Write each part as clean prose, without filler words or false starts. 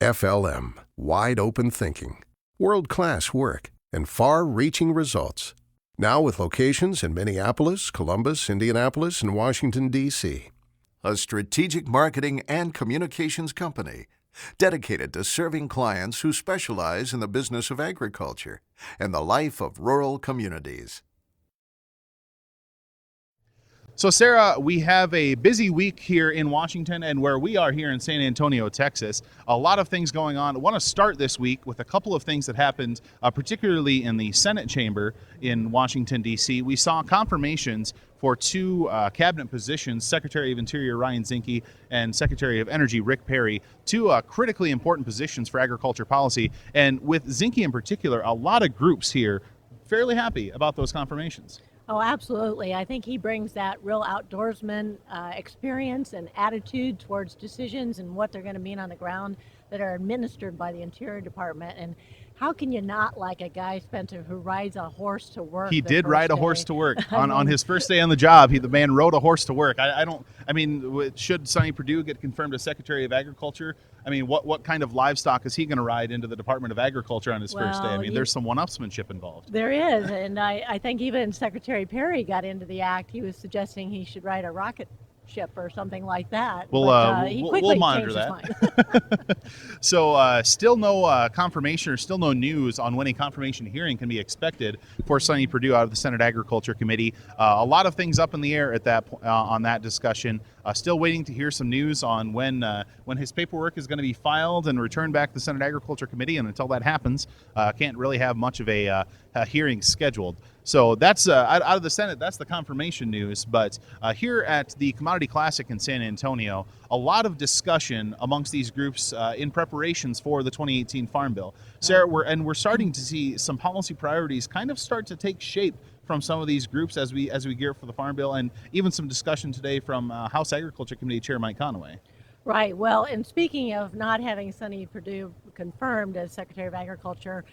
FLM, wide open thinking, world-class work, and far-reaching results. Now with locations in Minneapolis, Columbus, Indianapolis, and Washington, D.C. A strategic marketing and communications company dedicated to serving clients who specialize in the business of agriculture and the life of rural communities. So, Sara, we have a busy week here in Washington and where we are here in San Antonio, Texas. A lot of things going on. I want to start this week with a couple of things that happened, particularly in the Senate chamber in Washington, D.C. We saw confirmations for two cabinet positions, Secretary of Interior Ryan Zinke and Secretary of Energy Rick Perry, two critically important positions for agriculture policy. And with Zinke in particular, a lot of groups here fairly happy about those confirmations. Oh, absolutely. I think he brings that real outdoorsman experience and attitude towards decisions and what they're going to mean on the ground that are administered by the Interior Department. And how can you not like a guy, Spencer, who rides a horse to work? He did ride a horse to work on his first day on the job. The man rode a horse to work. Should Sonny Perdue get confirmed as Secretary of Agriculture? I mean, what kind of livestock is he going to ride into the Department of Agriculture on his first day? I mean, there's some one-upsmanship involved. There is, and I think even Secretary Perry got into the act. He was suggesting he should ride a rocket ship or something like that. We'll monitor that. So still no confirmation or still no news on when a confirmation hearing can be expected for Sonny Perdue out of the Senate Agriculture Committee. A lot of things up in the air at that on that discussion. Still waiting to hear some news on when his paperwork is going to be filed and returned back to the Senate Agriculture Committee. And until that happens, can't really have much of a hearing scheduled. So that's out of the Senate. That's the confirmation news. But here at the Commodity Classic in San Antonio, a lot of discussion amongst these groups in preparations for the 2018 Farm Bill. Sara, we're starting to see some policy priorities kind of start to take shape from some of these groups as we gear up for the Farm Bill, and even some discussion today from House Agriculture Committee Chair Mike Conaway. Right. Well, and speaking of not having Sonny Perdue confirmed as Secretary of Agriculture,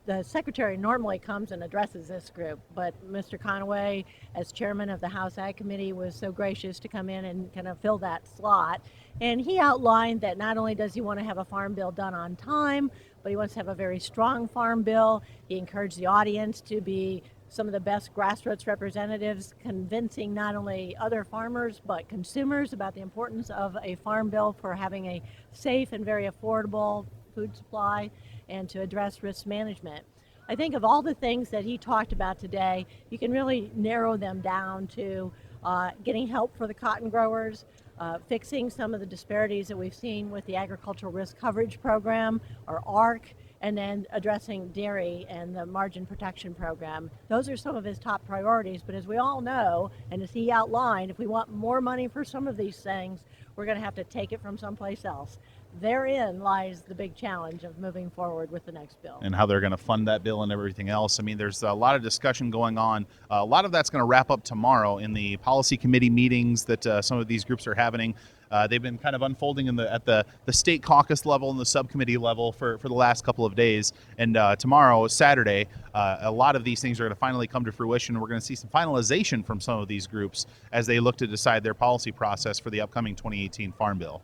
the Secretary normally comes and addresses this group, but Mr. Conaway, as chairman of the House Ag Committee, was so gracious to come in and kind of fill that slot. And he outlined that not only does he want to have a farm bill done on time, but he wants to have a very strong farm bill. He encouraged the audience to be some of the best grassroots representatives, convincing not only other farmers but consumers about the importance of a farm bill for having a safe and very affordable food supply and to address risk management. I think of all the things that he talked about today, you can really narrow them down to getting help for the cotton growers, fixing some of the disparities that we've seen with the Agricultural Risk Coverage Program, or ARC, and then addressing dairy and the margin protection program. Those are some of his top priorities, but as we all know, and as he outlined, if we want more money for some of these things, we're going to have to take it from someplace else. Therein lies the big challenge of moving forward with the next bill. And how they're going to fund that bill and everything else. I mean, there's a lot of discussion going on. A lot of that's going to wrap up tomorrow in the policy committee meetings that some of these groups are having. They've been kind of unfolding at the state caucus level and the subcommittee level for the last couple of days. And tomorrow, Saturday, a lot of these things are going to finally come to fruition. We're going to see some finalization from some of these groups as they look to decide their policy process for the upcoming 2018 Farm Bill.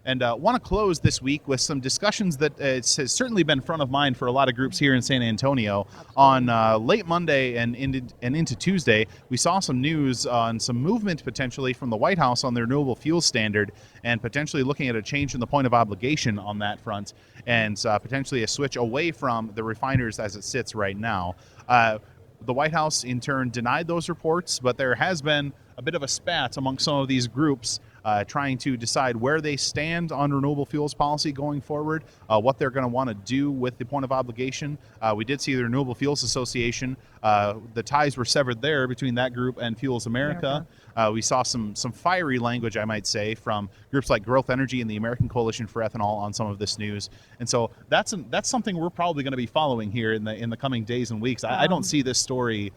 And want to close this week with some discussions that has certainly been front of mind for a lot of groups here in San Antonio. Absolutely. On late Monday and into Tuesday, we saw some news on some movement potentially from the White House on the renewable fuel standard, and potentially looking at a change in the point of obligation on that front, and potentially a switch away from the refiners as it sits right now. The White House, in turn, denied those reports, but there has been a bit of a spat among some of these groups trying to decide where they stand on renewable fuels policy going forward, what they're going to want to do with the point of obligation. We did see the Renewable Fuels Association. The ties were severed there between that group and Fuels America. We saw some fiery language, I might say, from groups like Growth Energy and the American Coalition for Ethanol on some of this news. And so that's something we're probably going to be following here in the coming days and weeks. I don't see this story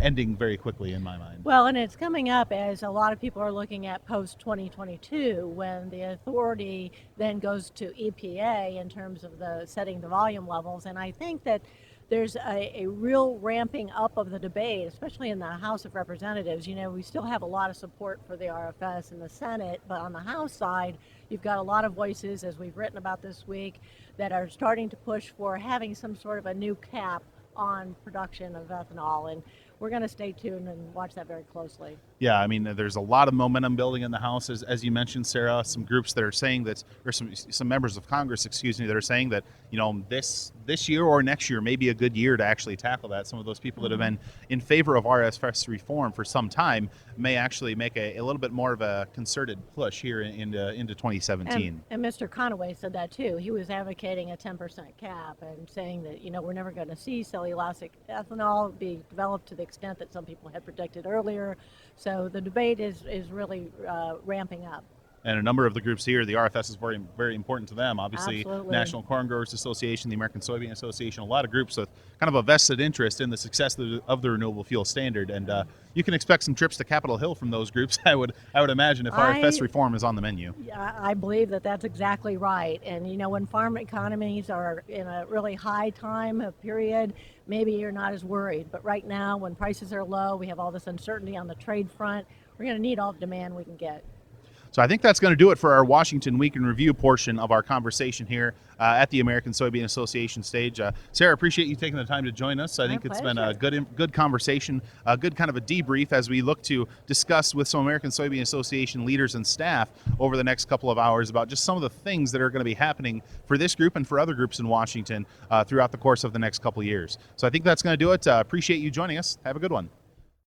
ending very quickly in my mind. Well, and it's coming up as a lot of people are looking at post-2022, when the authority then goes to EPA in terms of setting the volume levels. And I think that there's a real ramping up of the debate, especially in the House of Representatives. You know, we still have a lot of support for the RFS in the Senate, but on the House side, you've got a lot of voices, as we've written about this week, that are starting to push for having some sort of a new cap on production of ethanol. And we're going to stay tuned and watch that very closely. Yeah, I mean, there's a lot of momentum building in the House, as you mentioned, Sarah. Some groups that are saying that, or some members of Congress, excuse me, that are saying that, you know, this year or next year may be a good year to actually tackle that. Some of those people that have been in favor of RFS reform for some time may actually make a little bit more of a concerted push here into 2017. And Mr. Conaway said that too. He was advocating a 10% cap and saying that, you know, we're never going to see cellulosic ethanol be developed to the extent that some people had predicted earlier. So the debate is really ramping up. And a number of the groups here, the RFS is very, very important to them. Obviously, Absolutely. National Corn Growers Association, the American Soybean Association, a lot of groups with kind of a vested interest in the success of the renewable fuel standard. And you can expect some trips to Capitol Hill from those groups, I would imagine, if RFS reform is on the menu. I believe that that's exactly right. And, you know, when farm economies are in a really high time period, maybe you're not as worried. But right now, when prices are low, we have all this uncertainty on the trade front, we're going to need all the demand we can get. So I think that's going to do it for our Washington Week in Review portion of our conversation here at the American Soybean Association stage. Sarah, appreciate you taking the time to join us. I think it's been a good conversation, a good kind of a debrief as we look to discuss with some American Soybean Association leaders and staff over the next couple of hours about just some of the things that are going to be happening for this group and for other groups in Washington throughout the course of the next couple of years. So I think that's going to do it. Appreciate you joining us. Have a good one.